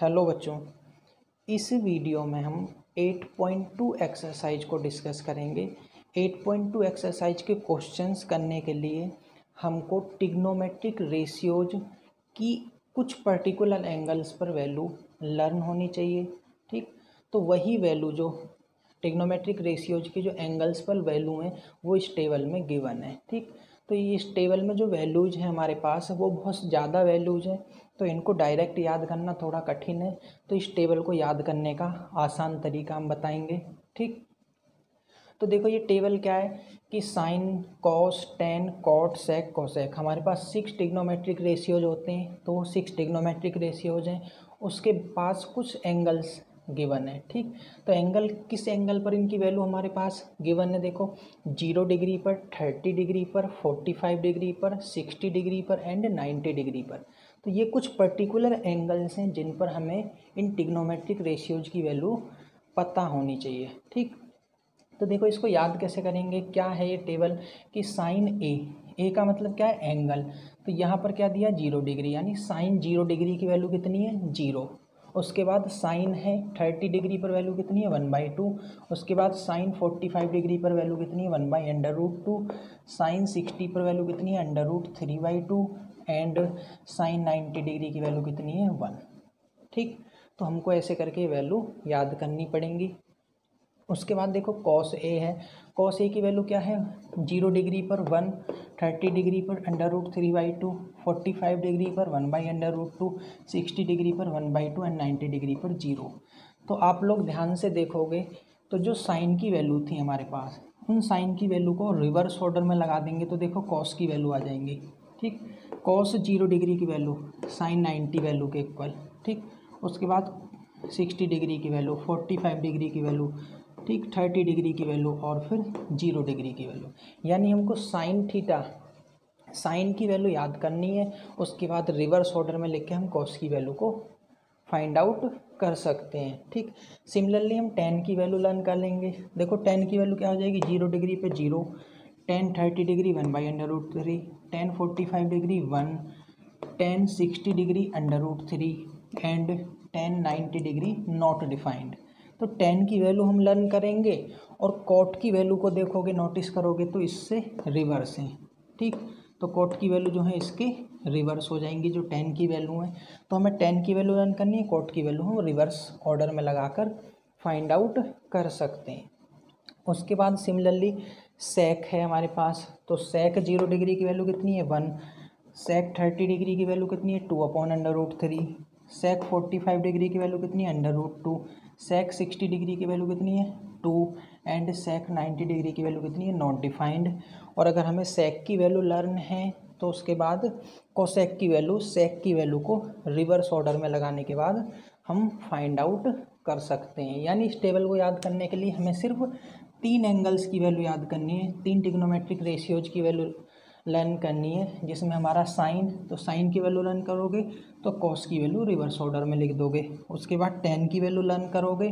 Hello बच्चों, इस video में हम 8.2 एक्सरसाइज को डिस्कस करेंगे। 8.2 एक्सरसाइज के क्वेश्चंस करने के लिए हमको ट्रिग्नोमेट्रिक रेशियोज की कुछ पर्टिकुलर एंगल्स पर वैल्यू लर्न होनी चाहिए। ठीक, तो वही वैल्यू जो ट्रिग्नोमेट्रिक रेशियोज के जो एंगल्स पर वैल्यू हैं वो इस टेबल में गिवन है। ठीक, तो ये इस टेबल में जो वैल्यूज़ हैं हमारे पास वो बहुत ज़्यादा वैल्यूज़ हैं, तो इनको डायरेक्ट याद करना थोड़ा कठिन है। तो इस टेबल को याद करने का आसान तरीका हम बताएंगे। ठीक, तो देखो ये टेबल क्या है कि साइन, कॉस, टेन, कॉट, सेक, कोसेक, हमारे पास 6 ट्रिग्नोमेट्रिक रेशियोज होते हैं। तो वो 6 ट्रिग्नोमेट्रिक रेशियोज हैं, उसके पास कुछ एंगल्स गिवन है। ठीक, तो एंगल, किस एंगल पर इनकी वैल्यू हमारे पास गिवन है, देखो 0 डिग्री पर, 30 डिग्री पर, 45 डिग्री पर, 60 डिग्री पर एंड 90 डिग्री पर। तो ये कुछ पर्टिकुलर एंगल्स हैं जिन पर हमें इन ट्रिग्नोमेट्रिक रेशियोज की वैल्यू पता होनी चाहिए। ठीक, तो देखो इसको याद कैसे करेंगे, क्या है ये टेबल कि साइन ए का मतलब क्या है, एंगल। तो यहाँ पर क्या दिया, 0 डिग्री, यानी साइन 0 डिग्री की वैल्यू कितनी है, 0। उसके बाद साइन है 30 डिग्री पर वैल्यू कितनी है, 1/2। उसके बाद साइन 45 डिग्री पर वैल्यू कितनी है, 1/√2। साइन 60 पर वैल्यू कितनी है, √3/2 एंड साइन 90 डिग्री की वैल्यू कितनी है, 1। ठीक, तो हमको ऐसे करके वैल्यू याद करनी पड़ेंगी। उसके बाद देखो कॉस ए है, कॉस ए की वैल्यू क्या है, 0 डिग्री पर 1, 30 डिग्री पर √3/2, 45 डिग्री पर 1/√2, 60 डिग्री पर 1/2 एंड 90 डिग्री पर 0। तो आप लोग ध्यान से देखोगे तो जो साइन की वैल्यू थी हमारे पास, उन साइन की वैल्यू को रिवर्स ऑर्डर में लगा देंगे तो देखो कॉस की वैल्यू आ जाएंगी। ठीक, कॉस 0 डिग्री की वैल्यू साइन 90 वैल्यू के इक्वल। ठीक, उसके बाद 60 डिग्री की वैल्यू, 45 डिग्री की वैल्यू, ठीक, 30 डिग्री की वैल्यू और फिर 0 डिग्री की वैल्यू। यानी हमको साइन थीटा, साइन की वैल्यू याद करनी है, उसके बाद रिवर्स ऑर्डर में लेके हम कॉस की वैल्यू को फाइंड आउट कर सकते हैं। ठीक, सिमिलरली हम टेन की वैल्यू लर्न कर लेंगे। देखो टेन की वैल्यू क्या हो जाएगी, 0 डिग्री पे 0, ten 30 degree 1/√3, ten 45 degree 1, ten 60 degree √3 and ten 90 degree not defined. तो टेन की वैल्यू हम लर्न करेंगे और कॉट की वैल्यू को देखोगे, नोटिस करोगे तो इससे रिवर्स है। ठीक, तो कॉट की वैल्यू जो है इसके रिवर्स हो जाएंगी जो टेन की वैल्यू है। तो हमें टेन की वैल्यू लर्न करनी है, कॉट की वैल्यू हम रिवर्स ऑर्डर में लगाकर फाइंड आउट कर सकते हैं। उसके बाद सिमिलरली सेक है हमारे पास, तो सेक 0 डिग्री की वैल्यू कितनी है, 1। सेक 30 डिग्री की वैल्यू कितनी है, 2/√3। सेक 45 डिग्री की वैल्यू कितनी है, √2। सेक 60 डिग्री की वैल्यू कितनी है, 2 एंड सेक 90 डिग्री की वैल्यू कितनी है, नॉट डिफाइंड। और अगर हमें सेक की वैल्यू लर्न है तो उसके बाद कोसेक की वैल्यू, सेक की वैल्यू को रिवर्स ऑर्डर में लगाने के बाद हम फाइंड आउट कर सकते हैं। यानी इस टेबल को याद करने के लिए हमें सिर्फ 3 एंगल्स की वैल्यू याद करनी है, 3 ट्रिग्नोमेट्रिक रेशियोज की वैल्यू लर्न करनी है, जिसमें हमारा साइन, तो साइन की वैल्यू लर्न करोगे तो कॉस की वैल्यू रिवर्स ऑर्डर में लिख दोगे। उसके बाद टेन की वैल्यू लर्न करोगे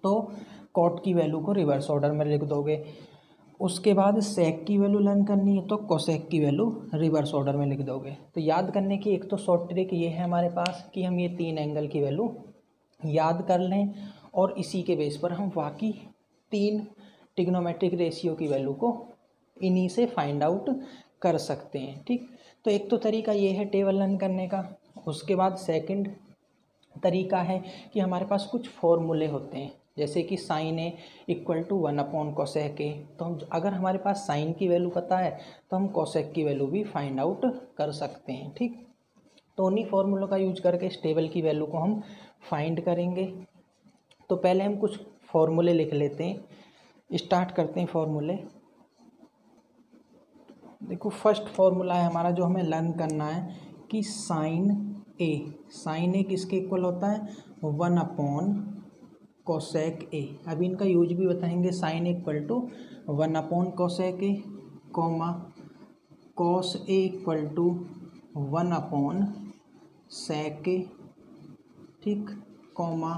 तो कॉट की वैल्यू को रिवर्स ऑर्डर में लिख दोगे। उसके बाद सेक की वैल्यू लर्न करनी है तो कोसेक की वैल्यू रिवर्स ऑर्डर में लिख दोगे। तो याद करने की एक तो शॉर्ट ट्रिक ये है हमारे पास कि हम ये 3 एंगल की वैल्यू याद कर लें और इसी के बेस पर हम बाकी 3 ट्रिग्नोमेट्रिक रेशियो की वैल्यू को इन्हीं से फाइंड आउट कर सकते हैं। ठीक, तो एक तो तरीका ये है टेबल लर्न करने का। उसके बाद सेकंड तरीका है कि हमारे पास कुछ फॉर्मूले होते हैं, जैसे कि sign A equal to one upon cosec ए। तो हम, अगर हमारे पास साइन की वैल्यू पता है तो हम कोसेक की वैल्यू भी फाइंड आउट कर सकते हैं। ठीक, तो उन्हीं फॉर्मूलों का यूज करके इस टेबल की वैल्यू को हम फाइंड करेंगे। तो पहले हम कुछ फॉर्मूले लिख लेते हैं, स्टार्ट करते हैं फॉर्मूले। देखो फर्स्ट फॉर्मूला है हमारा जो हमें लर्न करना है कि साइन ए किसके इक्वल होता है, 1/कोसेक ए। अभी इनका यूज भी बताएंगे, sin equal to one upon cosec A, comma cos A equal to 1/सेक ए, ठीक, comma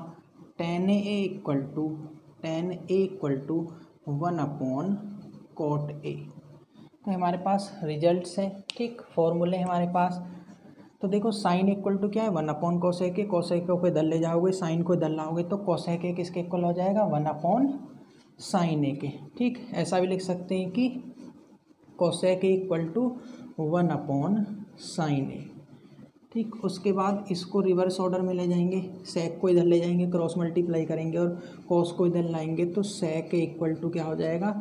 tan A equal to 1/कॉट ए। तो हमारे पास रिजल्ट्स हैं। ठीक, फॉर्मूले हमारे पास तो देखो साइन इक्वल टू क्या है 1/cosec ए, cosec को इधर ले जाओगे साइन को इधर लाओगे तो cosec ए किसके इक्वल हो जाएगा 1/sin ए के। ठीक, ऐसा भी लिख सकते हैं कि cosec A equal to 1/sin A. ठीक, उसके बाद इसको रिवर्स ऑर्डर में ले जाएंगे, sec को इधर ले जाएंगे, क्रॉस मल्टीप्लाई करेंगे और cos को इधर लाएंगे तो sec ए इक्वल टू क्या हो जाएगा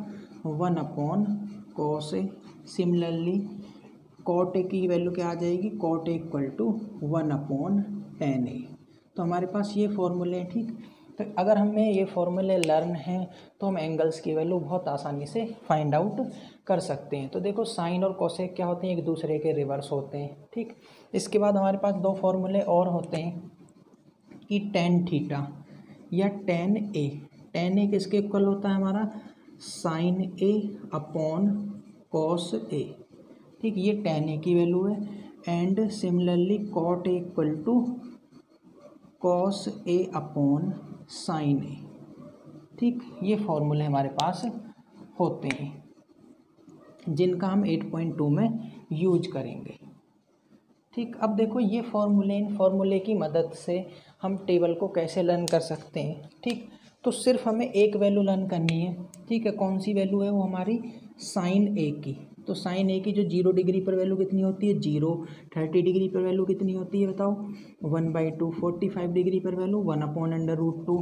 1/cos ए। सिमिलरली cot ए की वैल्यू क्या आ जाएगी, cot A equal to 1/tan A. तो हमारे पास ये फॉर्मूले हैं। ठीक, तो अगर हमें ये फॉर्मूले लर्न हैं तो हम एंगल्स की वैल्यू बहुत आसानी से फाइंड आउट कर सकते हैं। तो देखो साइन और कोसेक क्या होते हैं, एक दूसरे के रिवर्स होते हैं। ठीक, इसके बाद हमारे पास दो फॉर्मूले और होते हैं कि टेन थीटा या टेन ए। टेन ए किसके इक्वल होता है हमारा sign A upon cos A. ठीक, ये टेन ए की वैल्यू है। And similarly cot A equal to cos A upon sin A. ठीक, ये फॉर्मूले हमारे पास होते हैं जिनका हम 8.2 में यूज करेंगे। ठीक, अब देखो ये फॉर्मूले, इन फॉर्मूले की मदद से हम टेबल को कैसे लर्न कर सकते हैं। ठीक, तो सिर्फ हमें एक वैल्यू लर्न करनी है। ठीक है, कौन सी वैल्यू है वो हमारी साइन ए की। तो साइन ए की जो 0 डिग्री पर वैल्यू कितनी होती है 0, 30 डिग्री पर वैल्यू कितनी होती है बताओ 1/2, 45 डिग्री पर वैल्यू 1/√2,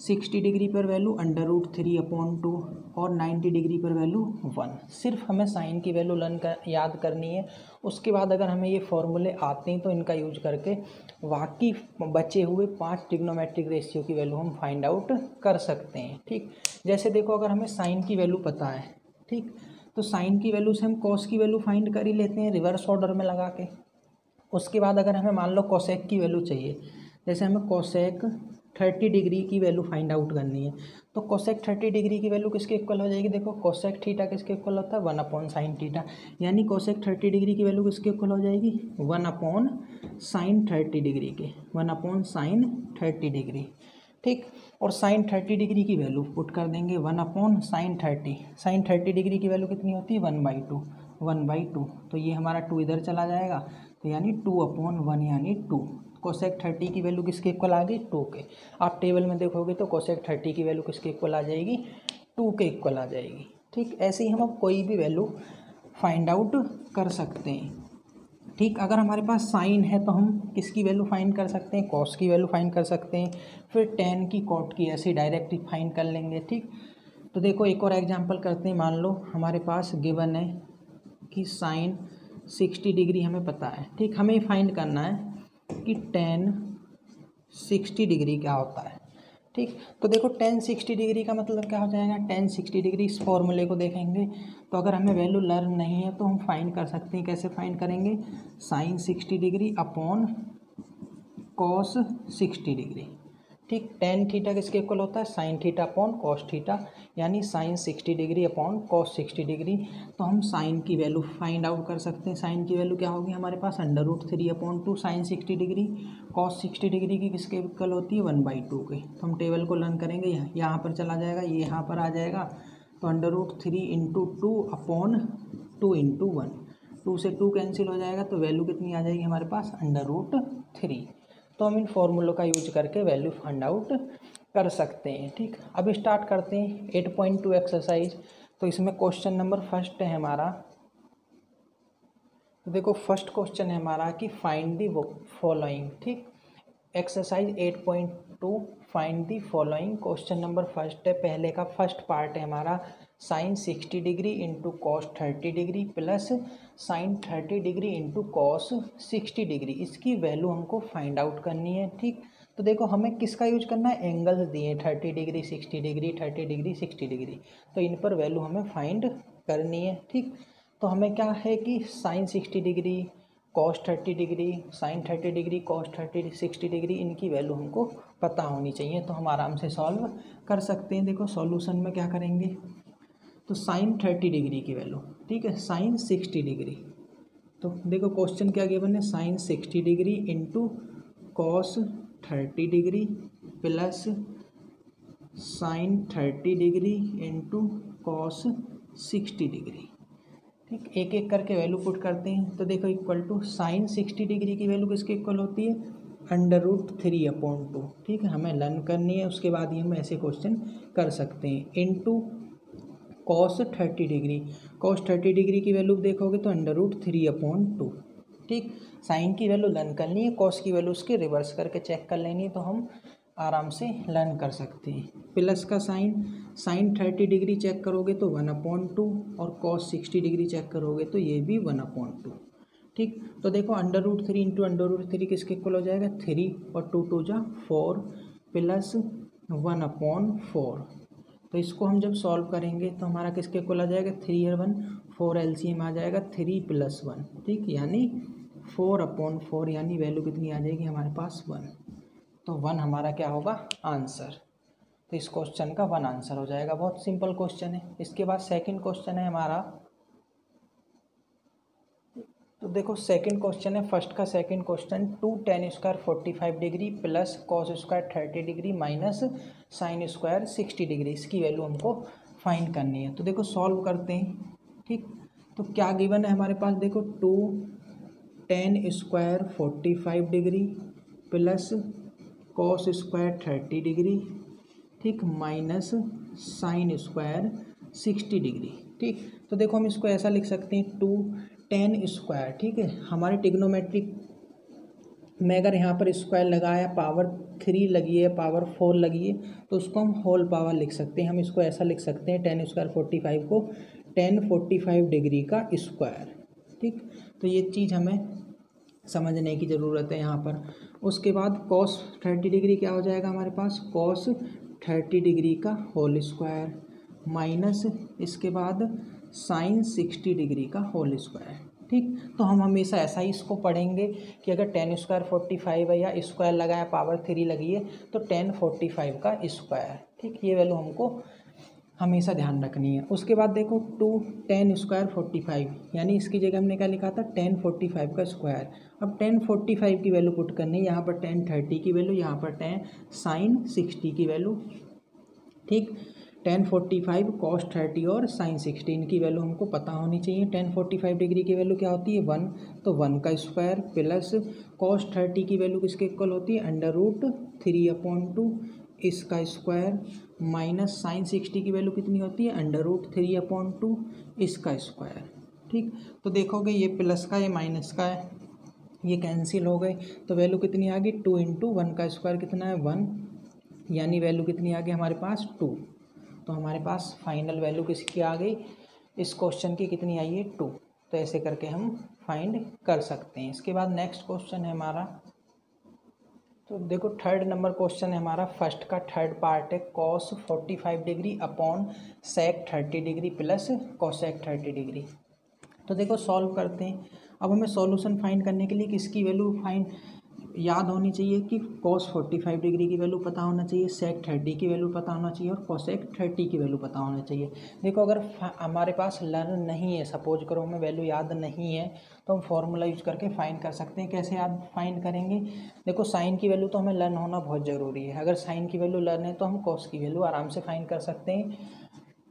60 डिग्री पर वैल्यू √3/2 और 90 डिग्री पर वैल्यू 1। सिर्फ हमें साइन की वैल्यू याद करनी है। उसके बाद अगर हमें ये फॉर्मूले आते हैं तो इनका यूज करके बाकी बचे हुए 5 ट्रिग्नोमेट्रिक रेशियो की वैल्यू हम फाइंड आउट कर सकते हैं। ठीक, जैसे देखो अगर हमें साइन की वैल्यू पता है, ठीक, तो साइन की वैल्यू से हम कॉस की वैल्यू फाइंड कर ही लेते हैं रिवर्स ऑर्डर में लगा के। उसके बाद अगर हमें मान लो कोसेक की वैल्यू चाहिए, जैसे हमें कोसेक 30 डिग्री की वैल्यू फाइंड आउट करनी है तो कोसेक 30 डिग्री की वैल्यू किसके इक्वल हो जाएगी, देखो कोसेक थीटा किसके इक्वल होता है 1/sin थीटा, यानी कोसेक 30 डिग्री की वैल्यू किसके इक्वल हो जाएगी 1/sin 30 डिग्री के, 1/sin 30 डिग्री। ठीक, और साइन 30 डिग्री की वैल्यू पुट कर देंगे 1/sin 30। साइन 30 डिग्री की वैल्यू कितनी होती है 1/2। तो ये हमारा 2 इधर चला जाएगा तो यानी 2/1 यानी 2। कोसेक 30 की वैल्यू किसके इक्वल आ गई 2 के। आप टेबल में देखोगे तो कोसेक 30 की वैल्यू किसके इक्वल आ जाएगी 2 के इक्वल आ जाएगी। ठीक, ऐसे ही हम अब कोई भी वैल्यू फाइंड आउट कर सकते हैं। ठीक, अगर हमारे पास साइन है तो हम किसकी वैल्यू फाइंड कर सकते हैं, कॉस की वैल्यू फाइंड कर सकते हैं, फिर टेन की, कॉट की, ऐसे डायरेक्ट फाइंड कर लेंगे। ठीक, तो देखो एक और एग्जांपल करते हैं। मान लो हमारे पास गिवन है कि साइन 60 डिग्री हमें पता है। ठीक, हमें फाइंड करना है कि टेन 60 डिग्री क्या होता है। ठीक, तो देखो टेन 60 डिग्री का मतलब क्या हो जाएगा, टेन 60 डिग्री इस फॉर्मूले को देखेंगे तो अगर हमें वैल्यू लर्न नहीं है तो हम फाइंड कर सकते हैं। कैसे फाइंड करेंगे, sin 60 degree upon cos 60 degree. ठीक, टेन थीटा किसके इक्वल होता है sin theta upon cos theta, यानी sin 60 degree upon cos 60 degree. तो हम साइन की वैल्यू फाइंड आउट कर सकते हैं। साइन की वैल्यू क्या होगी हमारे पास √3/2 साइन 60 डिग्री, कॉस 60 डिग्री की किसके इक्वल होती है 1/2 के। तो हम टेबल को लर्न करेंगे, यहाँ पर चला जाएगा, ये यहाँ पर आ जाएगा तो √3 × 2/2 × 1, 2 से 2 कैंसिल हो जाएगा तो वैल्यू कितनी आ जाएगी हमारे पास √3। तो हम इन फॉर्मूलों का यूज करके वैल्यू फाइंड आउट कर सकते हैं। ठीक, अब स्टार्ट करते हैं 8.2 एक्सरसाइज। तो इसमें क्वेश्चन नंबर फर्स्ट है हमारा। तो देखो फर्स्ट क्वेश्चन है हमारा कि फाइंड द फॉलोइंग। ठीक, exercise 8.2 find the following. Question number first है, पहले का फर्स्ट पार्ट है हमारा sine 60 degree into cos 30 degree plus sine 30 degree into cos 60 degree. इसकी वैल्यू हमको फाइंड आउट करनी है। ठीक, तो देखो हमें किसका यूज करना है, एंगल्स दिए 30 डिग्री 60 डिग्री 30 डिग्री 60 डिग्री, तो इन पर वैल्यू हमें फाइंड करनी है। ठीक, तो हमें क्या है कि sine 60 degree cos 30 degree sine 30 degree cos 30 60 degree, इनकी वैल्यू हमको पता होनी चाहिए। तो हम आराम से सॉल्व कर सकते हैं। देखो सॉल्यूशन में क्या करेंगे, तो साइन 30 डिग्री की वैल्यू, ठीक है, साइन 60 डिग्री। तो देखो क्वेश्चन क्या गिवन है, sine 60 degree into cos 30 degree plus sine 30 degree into cos 60 degree. ठीक, एक एक करके वैल्यू पुट करते हैं। तो देखो इक्वल टू साइन 60 डिग्री की वैल्यू किसके इक्वल होती है, √3/2। ठीक है, हमें लर्न करनी है, उसके बाद ही हम ऐसे क्वेश्चन कर सकते हैं। Into cos 30 degree, cos 30 degree की वैल्यू देखोगे तो √3/2। ठीक, साइन की वैल्यू लर्न करनी है, कॉस की वैल्यू उसके रिवर्स करके चेक कर लेनी है, तो हम आराम से लर्न कर सकते हैं। प्लस का साइन, साइन 30 डिग्री चेक करोगे तो 1/2, और कॉस 60 डिग्री चेक करोगे तो ये भी 1/2। ठीक, तो देखो √3 इंटू √3 किसके इक्वल हो जाएगा, 3 और 2 2 जा 4 प्लस 1/4। तो इसको हम जब सॉल्व करेंगे तो हमारा किसके इक्वल आ जाएगा, 3 और 1 4, एलसीएम आ जाएगा 3 + 1। ठीक, यानी 4/4, यानी वैल्यू कितनी आ जाएगी हमारे पास 1। तो 1 हमारा क्या होगा, आंसर। तो इस क्वेश्चन का 1 आंसर हो जाएगा। बहुत सिंपल क्वेश्चन है। इसके बाद सेकंड क्वेश्चन है हमारा। तो देखो सेकंड क्वेश्चन है, फर्स्ट का second question, 2 tan square 45 degree plus cos square 30 degree minus sine square 60 degree, इसकी वैल्यू हमको फाइंड करनी है। तो देखो सॉल्व करते हैं। ठीक, तो क्या गिवन है हमारे पास, देखो 2 tan square 45 degree plus cos square 30 degree, ठीक, माइनस साइन स्क्वायर 60 डिग्री। ठीक, तो देखो हम इसको ऐसा लिख सकते हैं, 2 tan स्क्वायर, ठीक है, हमारे टिग्नोमेट्रिक में अगर यहाँ पर स्क्वायर लगाया, पावर 3 लगी है, पावर 4 लगी है, तो उसको हम होल पावर लिख सकते हैं। हम इसको ऐसा लिख सकते हैं, tan स्क्वायर 45 को tan 45 डिग्री का स्क्वायर। ठीक, तो ये चीज़ हमें समझने की ज़रूरत है यहाँ पर। उसके बाद cos 30 डिग्री क्या हो जाएगा हमारे पास, cos 30 डिग्री का होल स्क्वायर माइनस इसके बाद साइन 60 डिग्री का होल स्क्वायर। ठीक, तो हम हमेशा ऐसा ही इसको पढ़ेंगे कि अगर tan स्क्वायर 45 है या स्क्वायर लगाया, पावर 3 लगी है, तो tan 45 का स्क्वायर। ठीक, ये वैल्यू हमको हमेशा ध्यान रखनी है। उसके बाद देखो 2 tan स्क्वायर 45, यानी इसकी जगह हमने क्या लिखा था, tan 45 का स्क्वायर। अब tan 45 की वैल्यू पुट करनी है, यहाँ पर tan 30 की वैल्यू, यहाँ पर tan साइन 60 की वैल्यू। ठीक, tan 45 cos 30 और साइन 60 इनकी वैल्यू हमको पता होनी चाहिए। tan 45 डिग्री की वैल्यू क्या होती है, 1, तो 1 का स्क्वायर प्लस cos 30 की वैल्यू किसके इक्वल होती है, √3/2 इसका स्क्वायर माइनस साइन 60 की वैल्यू कितनी होती है, √3/2 इसका स्क्वायर। ठीक, तो देखोगे ये प्लस का ये माइनस का है, ये कैंसिल हो गए, तो वैल्यू कितनी आ गई, 2 इंटू 1 का स्क्वायर कितना है, 1, यानी वैल्यू कितनी आ गई हमारे पास 2। तो हमारे पास फाइनल वैल्यू किसकी आ गई, इस क्वेश्चन की कितनी आई है, 2। तो ऐसे करके हम फाइंड कर सकते हैं। इसके बाद नेक्स्ट क्वेश्चन है हमारा। तो देखो थर्ड नंबर क्वेश्चन है हमारा, फर्स्ट का थर्ड पार्ट है, cos 45 degree upon sec 30 degree plus cosec 30 degree. तो देखो सॉल्व करते हैं। अब हमें सॉल्यूशन फाइंड करने के लिए किसकी वैल्यू फाइंड याद होनी चाहिए कि cos 45 डिग्री की वैल्यू पता होना चाहिए, sec 30 की वैल्यू पता होना चाहिए और cosec 30 की वैल्यू पता होना चाहिए। देखो अगर हमारे पास लर्न नहीं है, सपोज करो हमें वैल्यू याद नहीं है, तो हम फॉर्मूला यूज करके फाइंड कर सकते हैं। कैसे याद फाइंड करेंगे, देखो साइन की वैल्यू तो हमें लर्न होना बहुत ज़रूरी है। अगर साइन की वैल्यू लर्न है तो हम cos की वैल्यू आराम से फाइंड कर सकते हैं।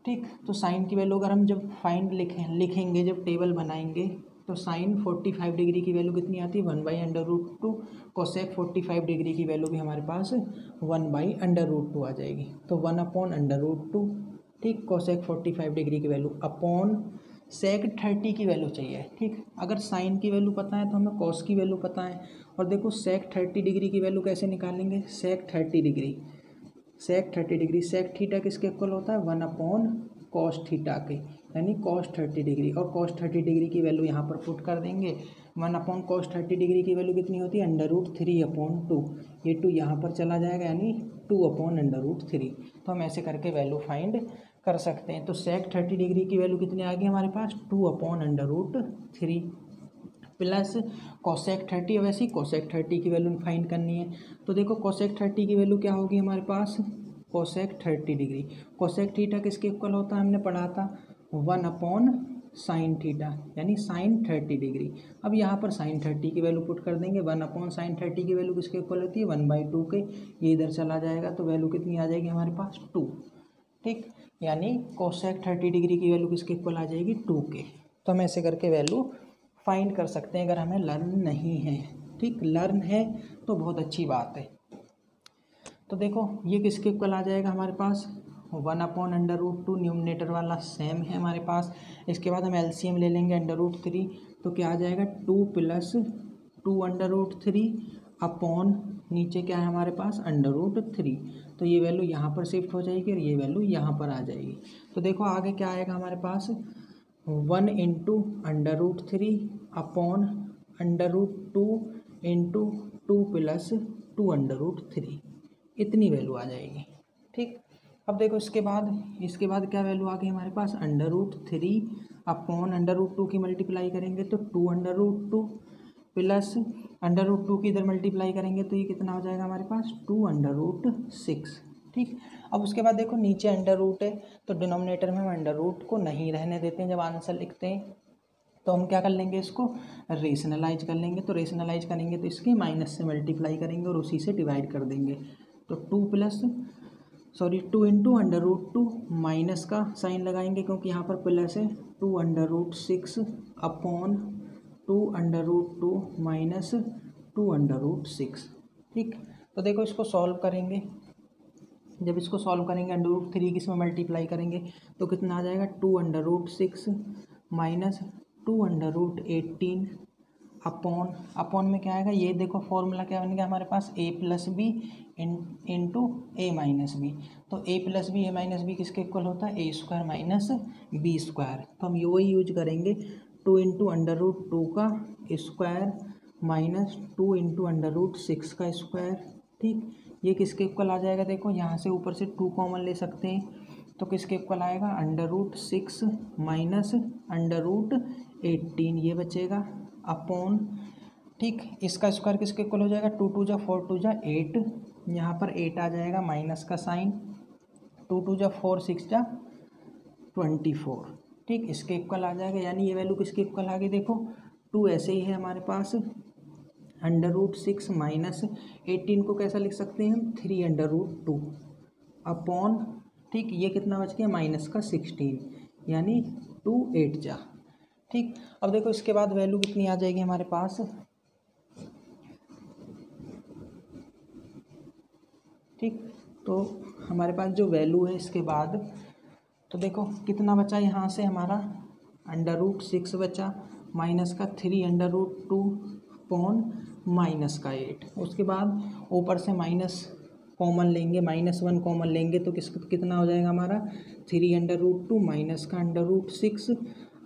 ठीक, तो साइन की वैल्यू अगर हम जब फाइंड लिखेंगे, जब टेबल बनाएंगे, तो साइन 45 डिग्री की वैल्यू कितनी आती है, 1/√2। कोसेक 45 डिग्री की वैल्यू भी हमारे पास 1/√2 आ जाएगी, तो 1/√2। ठीक, कोसेक 45 डिग्री की वैल्यू अपॉन सेक 30 की वैल्यू चाहिए। ठीक, अगर साइन की वैल्यू पता है तो हमें कॉस की वैल्यू पता है। और देखो सेक 30 डिग्री की वैल्यू कैसे निकालेंगे, सेक 30 डिग्री, सेक 30 डिग्री, सेक थीटा किसके इक्वल होता है, 1/cos थीटा के, यानी cos 30 डिग्री। और cos 30 डिग्री की वैल्यू यहाँ पर पुट कर देंगे। 1/cos 30 डिग्री की वैल्यू कितनी होती है, √3/2। ये 2 यहाँ पर चला जाएगा, यानी 2/√3। तो हम ऐसे करके वैल्यू फाइंड कर सकते हैं। तो सेक 30 डिग्री की वैल्यू कितनी आ गई हमारे पास, 2/√3 प्लस कोसेक 30, वैसे ही कोसेक 30 की वैल्यू फाइंड करनी है। तो देखो कोसेक 30 की वैल्यू क्या होगी हमारे पास, कोसेक 30 डिग्री, कोसेक थीटा किसके इक्वल होता है, हमने पढ़ा था 1/साइन थीटा, यानी साइन 30 डिग्री। अब यहाँ पर साइन 30 की वैल्यू पुट कर देंगे, 1/साइन 30 की वैल्यू किसके इक्वल होती है, 1/2 के, ये इधर चला जाएगा, तो वैल्यू कितनी आ जाएगी हमारे पास 2। ठीक, यानी कोसेक 30 डिग्री की वैल्यू किसके इक्वल आ जाएगी, 2 के। तो हम ऐसे करके वैल्यू फाइंड कर सकते हैं अगर हमें लर्न नहीं है। ठीक, लर्न है तो बहुत अच्छी बात है। तो देखो ये किसके इक्वल आ जाएगा हमारे पास, 1/√2, न्यूमरेटर वाला सेम है हमारे पास। इसके बाद हम एलसीएम ले लेंगे √3, तो क्या आ जाएगा 2 + 2√3 अपॉन नीचे क्या है हमारे पास √3। तो ये वैल्यू यहाँ पर शिफ्ट हो जाएगी और ये वैल्यू यहाँ पर आ जाएगी। तो देखो आगे क्या आएगा हमारे पास 1 × √3 अपॉन √2 × 2 + 2√3, इतनी वैल्यू आ जाएगी। ठीक, अब देखो इसके बाद क्या वैल्यू आ गई हमारे पास √3 अपॉन √2 की मल्टीप्लाई करेंगे तो 2√2 प्लस √2 की इधर मल्टीप्लाई करेंगे तो ये कितना हो जाएगा हमारे पास 2√6। ठीक, अब उसके बाद देखो नीचे अंडर रूट है तो डिनोमिनेटर में हम अंडर रूट को नहीं रहने देते हैं। जब आंसर लिखते हैं तो हम क्या कर लेंगे, इसको रेशनलाइज कर लेंगे। तो रेशनलाइज करेंगे तो इसके माइनस से मल्टीप्लाई करेंगे और उसी से डिवाइड कर देंगे। तो 2 × अंडर रूट 2 माइनस का साइन लगाएंगे क्योंकि यहाँ पर प्लस है, 2√6 अपॉन 2√2 माइनस 2√6। ठीक, तो देखो इसको सॉल्व करेंगे। जब इसको सॉल्व करेंगे √3 की इसमें मल्टीप्लाई करेंगे तो कितना आ जाएगा 2√6 माइनस 2√18 अपॉन में क्या आएगा, ये देखो फॉर्मूला क्या बन गया हमारे पास a + b into a - b। तो a + b a - b किसके इक्वल होता है, a² - b²। तो हम वही यूज करेंगे 2 × अंडर रूट 2 का स्क्वायर माइनस 2 × √6 का स्क्वायर। ठीक, ये किसके इक्वल आ जाएगा, देखो यहाँ से ऊपर से 2 कॉमन ले सकते हैं तो किसके इक्वल आएगा √6 माइनस √18 ये बचेगा अपॉन। ठीक, इसका स्क्वायर किसके इक्वल हो जाएगा, 2 × 2 = 4 × 2 = 8, यहाँ पर 8 आ जाएगा माइनस का साइन, 2 × 2 = 4 6 × 24। ठीक, इसके इक्वल आ जाएगा, यानी ये वैल्यू किसके इक्वल आ गई, देखो 2 ऐसे ही है हमारे पास √6 माइनस 18 को कैसा लिख सकते हैं हम 3√2 अपॉन। ठीक, ये कितना बच गया माइनस का 16 यानी 2 8 जा। ठीक, अब देखो इसके बाद वैल्यू कितनी आ जाएगी हमारे पास, ठीक, तो हमारे पास जो वैल्यू है इसके बाद तो देखो कितना बचा यहाँ से हमारा √6 बचा माइनस का 3√2 अपॉन माइनस का 8। उसके बाद ऊपर से माइनस कॉमन लेंगे, -1 कॉमन लेंगे तो कितना हो जाएगा हमारा 3√2 माइनस का √6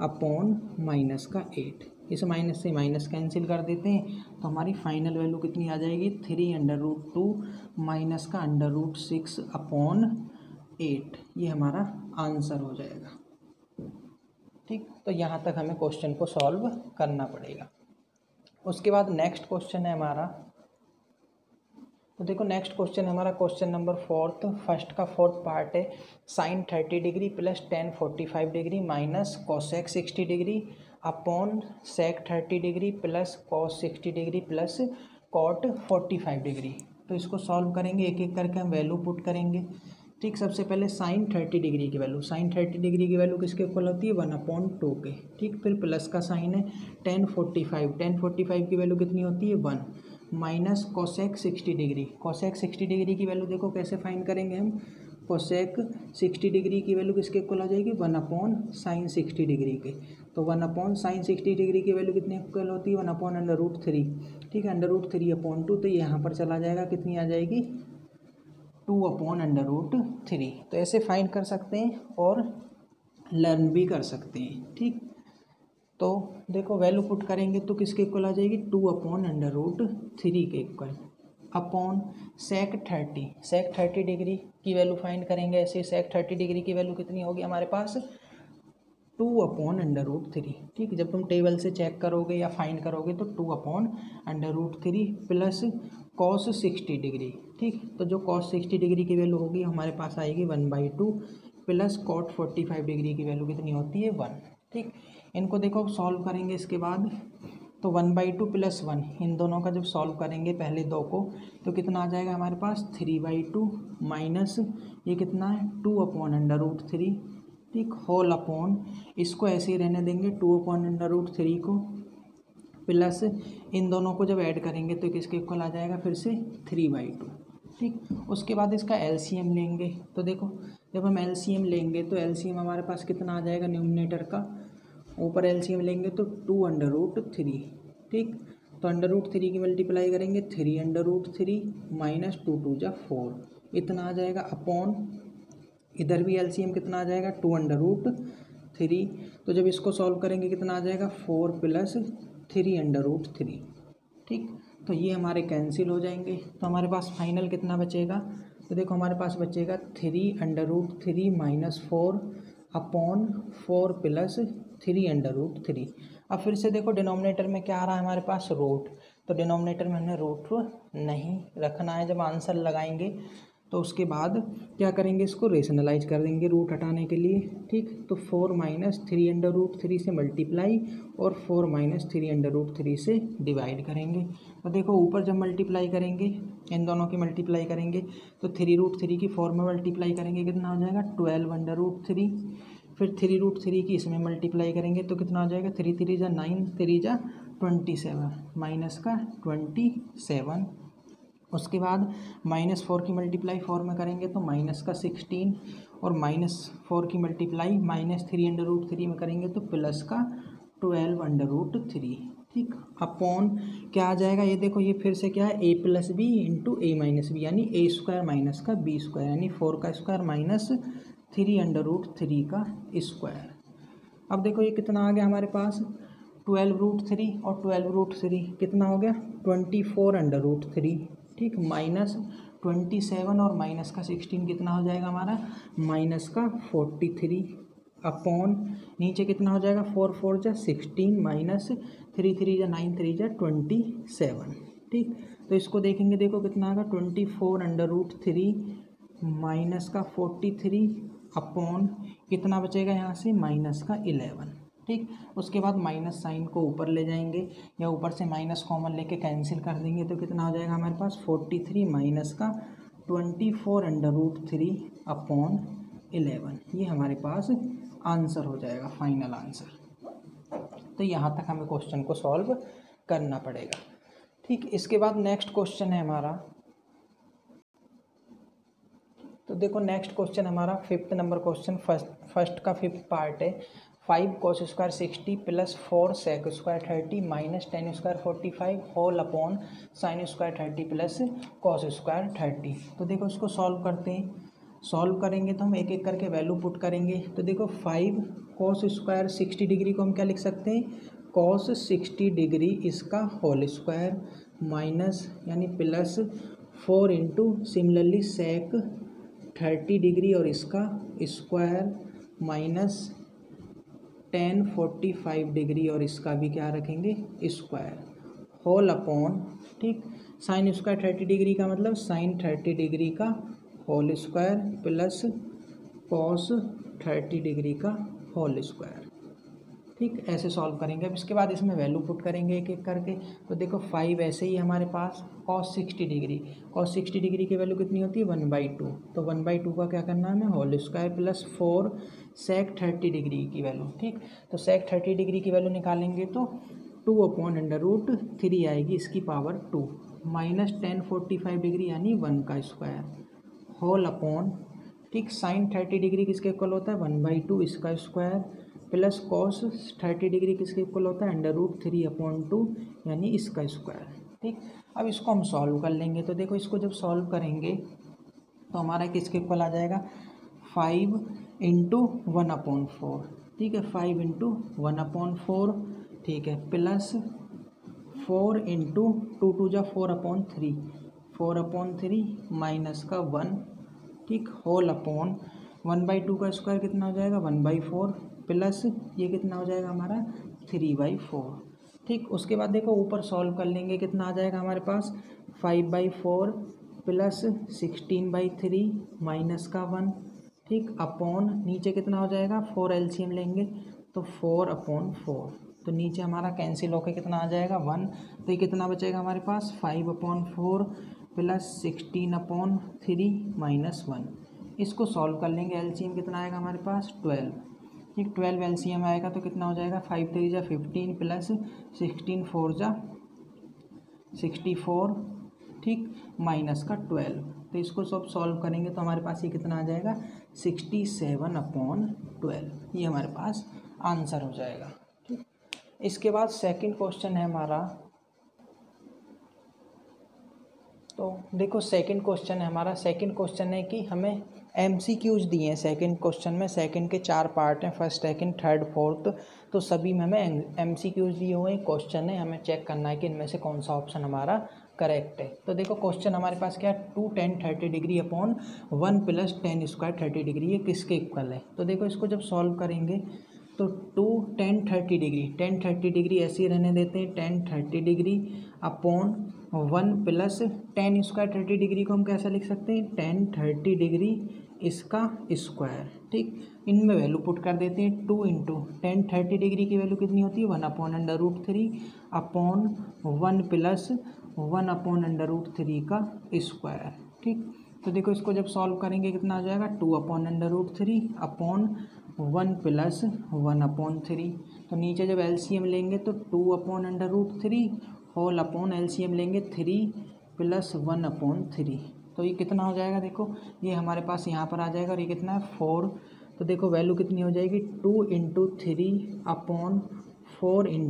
अपॉन माइनस का 8। इस माइनस से माइनस कैंसिल कर देते हैं तो हमारी फाइनल वैल्यू कितनी आ जाएगी 3√2 माइनस का √6 अपॉन 8। ये हमारा आंसर हो जाएगा। ठीक, तो यहाँ तक हमें क्वेश्चन को सॉल्व करना पड़ेगा। उसके बाद नेक्स्ट क्वेश्चन है हमारा, तो देखो नेक्स्ट क्वेश्चन हमारा क्वेश्चन नंबर 4, फर्स्ट का 4th पार्ट है sin 30 degree plus tan 45 degree minus cosec 60 degree upon sec 30 degree plus cos 60 degree plus cot 45 degree. तो इसको सॉल्व करेंगे, एक एक करके हम वैल्यू पुट करेंगे। ठीक, सबसे पहले sin 30 डिग्री की वैल्यू, sin 30 डिग्री की वैल्यू किसके इक्वल होती है 1/2 के। ठीक, फिर प्लस का साइन है tan 45 की वैल्यू कितनी होती है 1 minus cosec 60 degree. cosec 60 degree की वैल्यू देखो कैसे फाइंड करेंगे हम, cosec 60 डिग्री की वैल्यू किसके इक्वल आ जाएगी 1/sin 60 डिग्री के। तो 1/sin 60 डिग्री की वैल्यू कितने इक्वल होती है 1/√3। ठीक है, √3/2 तो ये यहाँ पर चला जाएगा, कितनी आ जाएगी 2/√3। तो ऐसे फाइंड कर सकते हैं और लर्न भी कर सकते हैं। ठीक, तो देखो वैल्यू पुट करेंगे तो किसके इक्वल आ जाएगी 2/√3 के इक्वल अपॉन sec 30 डिग्री की वैल्यू फाइंड करेंगे। ऐसे sec 30 डिग्री की वैल्यू कितनी होगी हमारे पास 2/√3। ठीक, जब तुम टेबल से चेक करोगे या फाइंड करोगे तो 2/√3 प्लस cos 60 डिग्री। ठीक, तो जो cos 60 डिग्री की वैल्यू होगी हमारे पास आएगी 1/2 प्लस cot 45 डिग्री की वैल्यू कितनी होती है 1। ठीक, इनको देखो सॉल्व करेंगे इसके बाद तो 1/2 प्लस 1 इन दोनों का जब सॉल्व करेंगे पहले दो को तो कितना आ जाएगा हमारे पास 3/2 माइनस ये कितना है 2/√3 ठीक, होल अपॉन इसको ऐसे ही रहने देंगे 2/√3 को, प्लस इन दोनों को जब ऐड करेंगे तो किसके इक्वल आ जाएगा फिर से 3/2। ठीक, उसके बाद इसका एलसीएम लेंगे तो देखो जब हम एलसीएम लेंगे तो एलसीएम हमारे पास कितना आ जाएगा न्यूमरेटर का, ऊपर एलसीएम लेंगे तो 2√3। ठीक, तो √3 की मल्टीप्लाई करेंगे 3√3 माइनस 2 2 जा 4 इतना आ जाएगा, अपॉन इधर भी एलसीएम कितना आ जाएगा 2√3। तो जब इसको सॉल्व करेंगे कितना आ जाएगा 4 प्लस 3√3। ठीक, तो ये हमारे कैंसिल हो जाएंगे, तो हमारे पास फाइनल कितना बचेगा, तो देखो हमारे पास बचेगा 3√3 माइनस 4 अपॉन 4 प्लस 3√3। अब फिर से देखो डिनोमिनेटर में क्या आ रहा है हमारे पास रूट, तो डिनोमिनेटर में हमने रूट नहीं रखना है। जब आंसर लगाएंगे तो उसके बाद क्या करेंगे, इसको रेशनलाइज कर देंगे रूट हटाने के लिए। ठीक, तो 4 माइनस 3√3 से मल्टीप्लाई और 4 माइनस 3√3 से डिवाइड करेंगे। तो देखो ऊपर जब मल्टीप्लाई करेंगे इन दोनों की मल्टीप्लाई करेंगे तो 3√3 की 4 में मल्टीप्लाई करेंगे कितना हो जाएगा 12√3, फिर 3√3 की इसमें मल्टीप्लाई करेंगे तो कितना हो जाएगा 3 3 जा 9 3 जा 27 माइनस का 27। उसके बाद -4 की मल्टीप्लाई 4 में करेंगे तो माइनस का 16 और -4 की मल्टीप्लाई -3√3 में करेंगे तो प्लस का 12√3। ठीक, अपॉन क्या आ जाएगा, ये देखो ये फिर से क्या है a plus B into a minus B, यानी a स्क्वायर माइनस का b स्क्वायर, यानी 4 का स्क्वायर माइनस 3√3 का स्क्वायर। अब देखो ये कितना आ गया हमारे पास 12√3 और 12√3 कितना हो गया 24√3। ठीक, माइनस 27 और माइनस का 16 कितना हो जाएगा हमारा माइनस का 43 अपॉन नीचे कितना हो जाएगा 4 4 जा 16 माइनस 3 3 जा 9 3 जा 27। ठीक, तो इसको देखेंगे देखो कितना आएगा 24√3 माइनस का 43 अपॉन कितना बचेगा यहाँ से माइनस का 11। ठीक, उसके बाद माइनस साइन को ऊपर ले जाएंगे या ऊपर से माइनस कॉमन लेके कैंसिल कर देंगे तो कितना हो जाएगा हमारे पास 43 माइनस का 24√3 अपॉन 11। ये हमारे पास आंसर हो जाएगा, फाइनल आंसर। तो यहाँ तक हमें क्वेश्चन को सॉल्व करना पड़ेगा। ठीक, इसके बाद नेक्स्ट क्वेश्चन है हमारा, तो देखो नेक्स्ट क्वेश्चन हमारा 5th नंबर क्वेश्चन, फर्स्ट का 5th पार्ट है। 5 cos square 60 plus 4 sec square 30 minus 10 square 45 whole upon sine square 30 plus cos square 30। तो देखो इसको सॉल्व करते हैं, सॉल्व करेंगे तो हम एक एक करके वैल्यू पुट करेंगे। तो देखो 5 cos स्क्वायर 60 डिग्री को हम क्या लिख सकते हैं cos 60 डिग्री इसका होल स्क्वायर माइनस यानी plus 4 into similarly sec 30 degree और इसका स्क्वायर माइनस 10 45 डिग्री और इसका भी क्या रखेंगे स्क्वायर होल अपॉन। ठीक, साइन स्क्वायर 30 डिग्री का मतलब साइन 30 डिग्री का whole square plus cos 30 degree का होल स्क्वायर। ठीक, ऐसे सॉल्व करेंगे। अब इसके बाद इसमें वैल्यू पुट करेंगे एक एक करके। तो देखो 5 ऐसे ही हमारे पास cos 60 डिग्री, cos 60 डिग्री की वैल्यू कितनी होती है 1/2, तो 1/2 का क्या करना है हमें whole square plus 4 sec 30 degree की वैल्यू। ठीक, तो sec 30 डिग्री की वैल्यू निकालेंगे तो 2/√3 आएगी इसकी पावर 2 माइनस 10 45 डिग्री यानी 1 का स्क्वायर होल अपॉन। ठीक, साइन 30 डिग्री किसके इक्वल होता है 1/2 इसका स्क्वायर प्लस कॉस 30 डिग्री किसके इक्वल होता है √3/2 यानी इसका स्क्वायर। ठीक, अब इसको हम सॉल्व कर लेंगे। तो देखो इसको जब सॉल्व करेंगे तो हमारा किसके इक्वल आ जाएगा 5 इंटू 1/4। ठीक है, 5 इंटू 1/4। ठीक है, प्लस 4 इंटू 2 2 जा 4/3 4/3 माइनस का 1। ठीक, होल अपॉन 1/2 का स्क्वायर कितना हो जाएगा 1/4 प्लस ये कितना हो जाएगा हमारा 3/4। ठीक, उसके बाद देखो ऊपर सॉल्व कर लेंगे कितना आ जाएगा हमारे पास 5/4 प्लस 16/3 माइनस का 1। ठीक, अपॉन नीचे कितना हो जाएगा 4 एलसीएम लेंगे तो 4/4, तो नीचे हमारा कैंसिल होकर कितना आ जाएगा 1। तो ये कितना बचेगा हमारे पास 5/4 प्लस 16/3 माइनस 1। इसको सॉल्व कर लेंगे, एलसीएम कितना आएगा हमारे पास 12, ठीक 12 एलसीएम आएगा तो कितना हो जाएगा 5 3 जा 15 प्लस 16 4 जा 64, ठीक माइनस का 12, तो इसको सब सॉल्व करेंगे तो हमारे पास ये कितना आ जाएगा 67/12, ये हमारे पास आंसर हो जाएगा। ठीक, इसके बाद सेकंड क्वेश्चन है हमारा, तो देखो सेकंड क्वेश्चन है हमारा, सेकंड क्वेश्चन है कि हमें एमसीक्यूज दिए हैं सेकंड क्वेश्चन में, सेकंड के 4 पार्ट हैं, फर्स्ट सेकंड थर्ड फोर्थ, तो सभी में हमें एमसीक्यूज दिए हुए हैं, क्वेश्चन है, हमें चेक करना है कि इनमें से कौन सा ऑप्शन हमारा करेक्ट है। तो देखो क्वेश्चन हमारे पास क्या है, 2 tan 30 degree upon 1 + tan square 30 degree, ये किसके इक्वल है। तो देखो इसको जब सॉल्व करेंगे तो 2 tan 30 डिग्री, tan 30 डिग्री ऐसे ही रहने देते हैं, tan 30 degree upon 1 + tan square 30 degree को हम कैसा लिख सकते हैं, tan 30 डिग्री इसका स्क्वायर, ठीक इनमें वैल्यू पुट कर देते हैं, 2 × tan 30 डिग्री की वैल्यू कितनी होती है 1/√3 अपॉन 1 + 1/√3 का स्क्वायर, ठीक। तो देखो इसको जब सॉल्व करेंगे कितना आ जाएगा 2/√3 अपॉन 1 + 1/3, तो नीचे जब एलसीएम लेंगे तो 2/√3 होल अपॉन एलसीएम लेंगे 3 + 1/3, तो ये कितना हो जाएगा, देखो ये हमारे पास यहाँ पर आ जाएगा और ये कितना है 4, तो देखो वैल्यू कितनी हो जाएगी 2 × 3 अपॉन 4 ×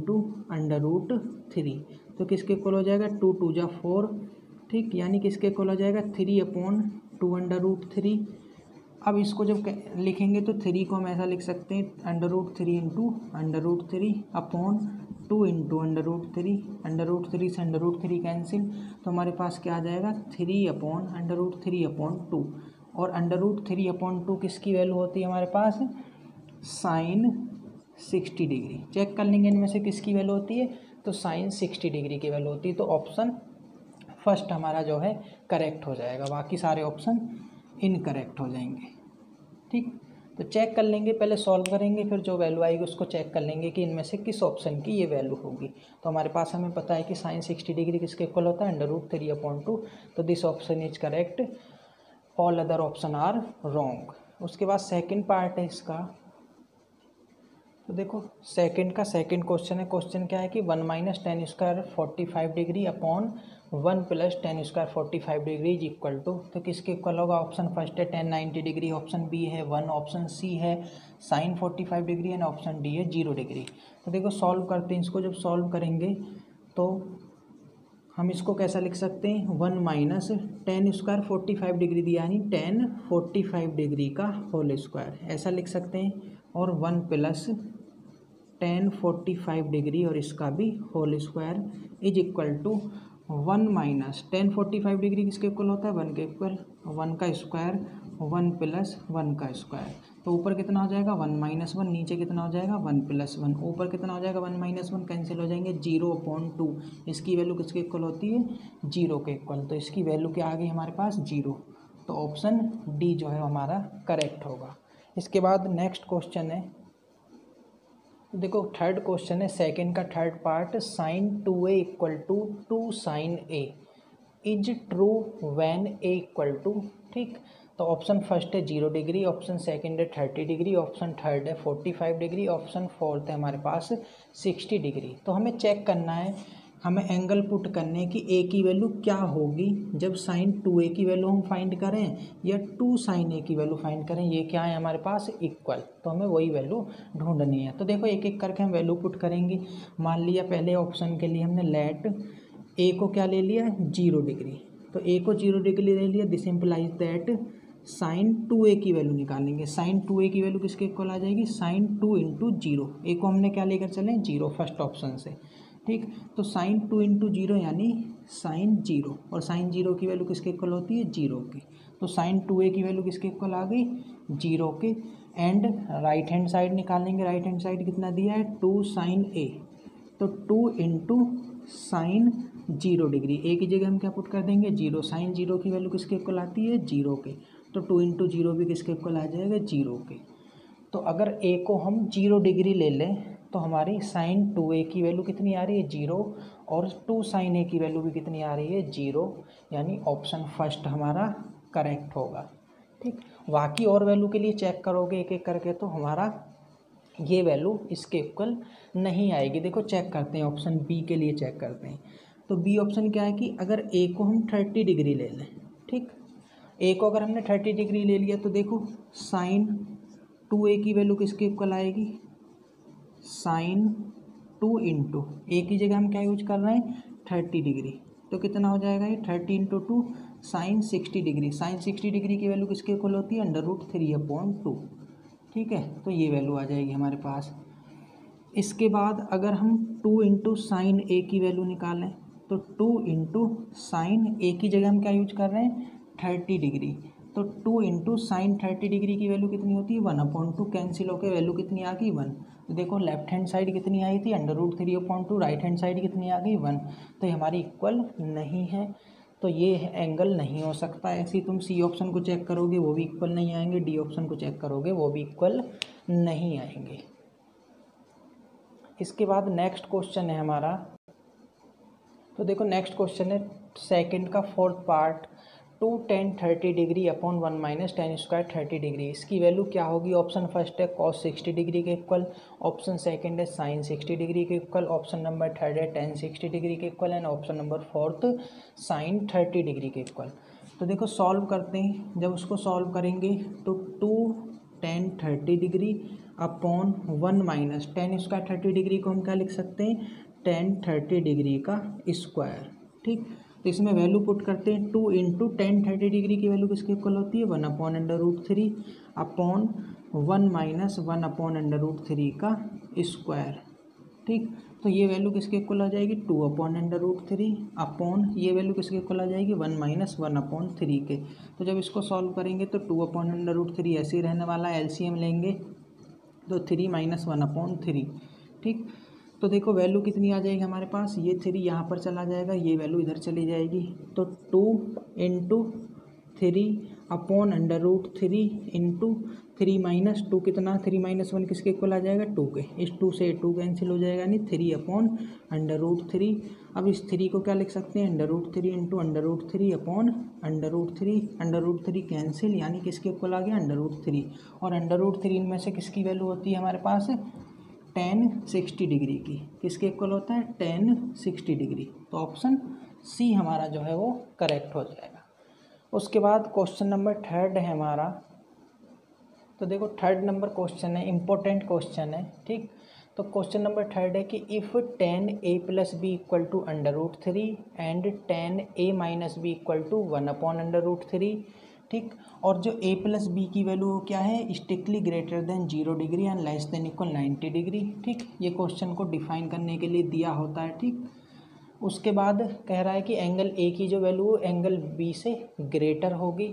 √3, तो किसके इक्वल हो जाएगा 2 2 जा 4, ठीक यानी किसके इक्वल हो जाएगा 3/2 √3। अब इसको जब लिखेंगे तो 3 को हम ऐसा लिख सकते हैं √3 × √3 अपॉन 2 × √3 से √3 कैंसिल, तो हमारे पास क्या आ जाएगा 3/√3/2, और √3/2 किसकी वैल्यू होती है हमारे पास sin 60 डिग्री, चेक कर लेंगे इनमें से किसकी वैल्यू होती है, तो sin 60 डिग्री की वैल्यू होती है, तो ऑप्शन फर्स्ट हमारा जो है करेक्ट हो जाएगा, बाकी सारे ऑप्शन इनकरेक्ट हो जाएंगे। ठीक, तो चेक कर लेंगे, पहले सॉल्व करेंगे फिर जो वैल्यू आएगी उसको चेक कर लेंगे कि इनमें से किस ऑप्शन की ये वैल्यू होगी। तो हमारे पास हमें पता है कि sin 60 डिग्री किसके इक्वल होता है √3/2, तो this option is correct, all other option are wrong. उसके बाद सेकंड पार्ट है इसका, तो देखो सेकंड क्वेश्चन है, क्वेश्चन क्या है कि 1 - tan square 45 degree upon 1 + tan square 45 degree is equal to, तो किसके इक्वल होगा, ऑप्शन फर्स्ट है tan 90 डिग्री, ऑप्शन बी है 1, ऑप्शन सी है sin 45 degree and option D है 0 डिग्री। तो देखो सॉल्व करते हैं इसको, जब सॉल्व करेंगे तो हम इसको कैसा लिख सकते हैं 1 - tan स्क्वायर 45 डिग्री दिया यानी tan 45 डिग्री का होल स्क्वायर ऐसा लिख सकते हैं, और 1 + tan 45 डिग्री और इसका भी whole square is equal to 1 - tan 45 degree किसके इक्वल होता है 1 के इक्वल, 1 का स्क्वायर 1 + 1 का स्क्वायर, तो ऊपर कितना हो जाएगा 1 - 1, नीचे कितना हो जाएगा 1 + 1, ऊपर कितना हो जाएगा 1 - 1 कैंसिल हो जाएंगे 0/2, इसकी वैल्यू किसके इक्वल होती है 0 के इक्वल, तो इसकी वैल्यू क्या आ गई हमारे पास 0, तो ऑप्शन डी जो है हमारा करेक्ट होगा। इसके बाद नेक्स्ट क्वेश्चन है, देखो थर्ड क्वेश्चन है सेकंड का third part, sin 2a = 2 sin a is true when a = ठीक, तो ऑप्शन फर्स्ट है 0 डिग्री, ऑप्शन सेकंड है 30 डिग्री, ऑप्शन थर्ड है 45 डिग्री, ऑप्शन फोर्थ है हमारे पास 60 डिग्री। तो हमें चेक करना है, हमें एंगल पुट करने की a की वैल्यू क्या होगी जब sin 2a की वैल्यू हम फाइंड करें या 2 sin a की वैल्यू फाइंड करें, ये क्या है हमारे पास इक्वल, तो हमें वही वैल्यू ढूंढनी है। तो देखो एक एक करके हम वैल्यू पुट करेंगे। मान लिया पहले ऑप्शन के लिए हमने लेट a को क्या ले लिया 0 डिग्री, तो a को 0 डिग्री ले लिया, this implies that sin 2a की वैल्यू निकालेंगे, sin 2a की वैल्यू किसके इक्वल आ जाएगी sin 2 × 0, a को हमने क्या लेकर चले 0 फर्स्ट ऑप्शन से, ठीक, तो sin 2 × 0 यानी sin 0, और sin 0 की वैल्यू किसके इक्वल होती है 0 की, तो sin 2a की वैल्यू किसके इक्वल आ गई 0 के, एंड राइट हैंड साइड निकालेंगे, राइट हैंड साइड कितना दिया है 2 sin a, तो 2 × sin 0 डिग्री, a की जगह हम क्या पुट कर देंगे 0, sin 0 की वैल्यू किसके इक्वल आती है 0 के, तो 2 × 0 भी किसके इक्वल आ जाएगा 0 के। तो अगर a को हम 0 डिग्री ले लें तो हमारी sin 2a की वैल्यू कितनी आ रही है 0, और 2 sin a की वैल्यू भी कितनी आ रही है 0, यानी ऑप्शन फर्स्ट हमारा करेक्ट होगा। ठीक। बाकी और वैल्यू के लिए चेक करोगे एक एक करके तो हमारा ये वैल्यू इसके इक्वल नहीं आएगी। देखो चेक करते हैं, ऑप्शन बी के लिए चेक करते हैं। तो बी ऑप्शन क्या है कि अगर ए को हम 30 डिग्री ले लें, ठीक, ए को अगर हमने 30 डिग्री ले लिया तो देखो साइन 2a की वैल्यू किसके इक्वल आएगी, साइन 2 इंटू ए की जगह हम क्या यूज कर रहे हैं 30 डिग्री, तो कितना हो जाएगा ये 30 into 2 sine 60 degree. Sine 60 degree की वैल्यू किसके इक्वल होती है √3/2, ठीक है। तो ये वैल्यू आ जाएगी हमारे पास। इसके बाद अगर हम 2 इंटू साइन ए की वैल्यू निकालें तो 2 इंटू साइन ए की जगह हम क्या यूज कर रहे हैं 30 डिग्री, तो 2 इंटू साइन 30 डिग्री की वैल्यू कितनी होती है 1/2, कैंसिल होकर वैल्यू कितनी आ गई 1। तो देखो लेफ्ट हैंड साइड कितनी आई थी √3/2, राइट हैंड साइड कितनी आ गई 1, तो ये हमारी इक्वल नहीं है, तो ये एंगल नहीं हो सकता। ऐसे ही तुम सी ऑप्शन को चेक करोगे वो भी इक्वल नहीं आएंगे, डी ऑप्शन को चेक करोगे वो भी इक्वल नहीं आएंगे। इसके बाद नेक्स्ट क्वेश्चन है हमारा, तो देखो नेक्स्ट क्वेश्चन है सेकंड का fourth part, 2 tan 30 degree upon 1 minus tan square 30 degree, इसकी वैल्यू क्या होगी। ऑप्शन फर्स्ट है cos 60 डिग्री के इक्वल, ऑप्शन सेकंड है sin 60 डिग्री के इक्वल, ऑप्शन नंबर थर्ड है tan 60 डिग्री के equal and option number fourth sin 30 degree के इक्वल। तो देखो सॉल्व करते हैं, जब उसको सॉल्व करेंगे तो 2 tan 30 degree upon 1 minus tan square 30 degree को हम क्या लिख सकते हैं tan 30 डिग्री का स्क्वायर, ठीक। तो इसमें वैल्यू पुट करते हैं, 2 इंटू tan 30 डिग्री की वैल्यू किसके इक्वल होती है 1/√3 अपॉन 1 माइनस 1/√3 का स्क्वायर, ठीक। तो ये वैल्यू किसके इक्वल आ जाएगी 2/√3 अपॉन ये वैल्यू किसके इक्वल आ जाएगी 1 माइनस 1/3 के। तो जब इसको सॉल्व करेंगे तो 2/√3 ऐसे ही रहने वाला, एलसीएम लेंगे तो 3 माइनस 1/3, ठीक। तो देखो वैल्यू कितनी आ जाएगी हमारे पास, ये 3 यहाँ पर चला जाएगा, ये वैल्यू इधर चली जाएगी, तो 2 इंटू 3/√3 इंटू 3 माइनस 2 कितना 3 माइनस 1 किसके इक्वल आ जाएगा 2 के, इस 2 से 2 कैंसिल हो जाएगा, यानी 3/√3। अब इस 3 को क्या लिख सकते हैं √3 इंटू √3 अपॉन √3 कैंसिल, यानी किसके इक्वल आ गया √3, और √3 में से किसकी वैल्यू होती है हमारे पास tan 60 डिग्री की, किसके इक्वल होता है tan 60 डिग्री। तो ऑप्शन सी हमारा जो है वो करेक्ट हो जाएगा। उसके बाद क्वेश्चन नंबर थर्ड है हमारा, तो देखो थर्ड नंबर क्वेश्चन है, इम्पोर्टेंट क्वेश्चन है, ठीक। तो क्वेश्चन नंबर थर्ड है कि if tan a plus B equal to √3 and tan a minus B equal to 1/√3, ठीक। और जो a प्लस बी की वैल्यू क्या है strictly greater than 0 degree and less than equal 90 degree, ठीक। ये क्वेश्चन को डिफाइन करने के लिए दिया होता है, ठीक। उसके बाद कह रहा है कि एंगल a की जो वैल्यू एंगल b से ग्रेटर होगी,